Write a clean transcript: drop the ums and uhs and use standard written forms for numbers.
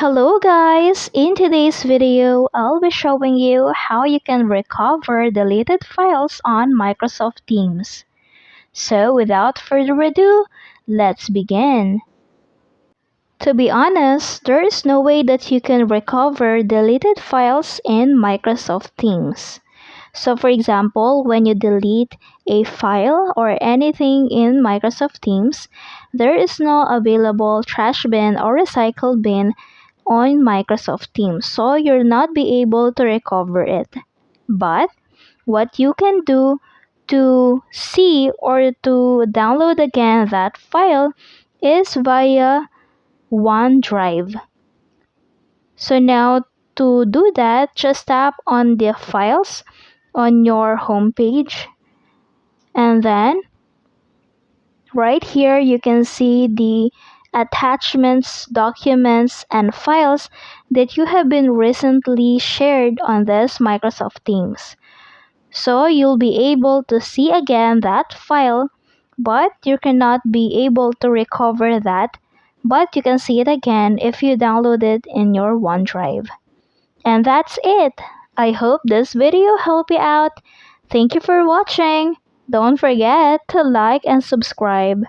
Hello guys! In today's video, I'll be showing you how you can recover deleted files on Microsoft Teams. So without further ado, let's begin. To be honest, there is no way that you can recover deleted files in Microsoft Teams. So for example, when you delete a file or anything in Microsoft Teams, there is no available trash bin or recycle bin on Microsoft Teams, so you'll not be able to recover it. But what you can do to see or to download again that file is via OneDrive. So now to do that, just tap on the files on your home page, and then right here you can see the attachments, documents, and files that you have been recently shared on this Microsoft Teams. So you'll be able to see again that file, but you cannot be able to recover that, but you can see it again if you download it in your OneDrive. And that's it. I hope this video helped you out. Thank you for watching. Don't forget to like and subscribe.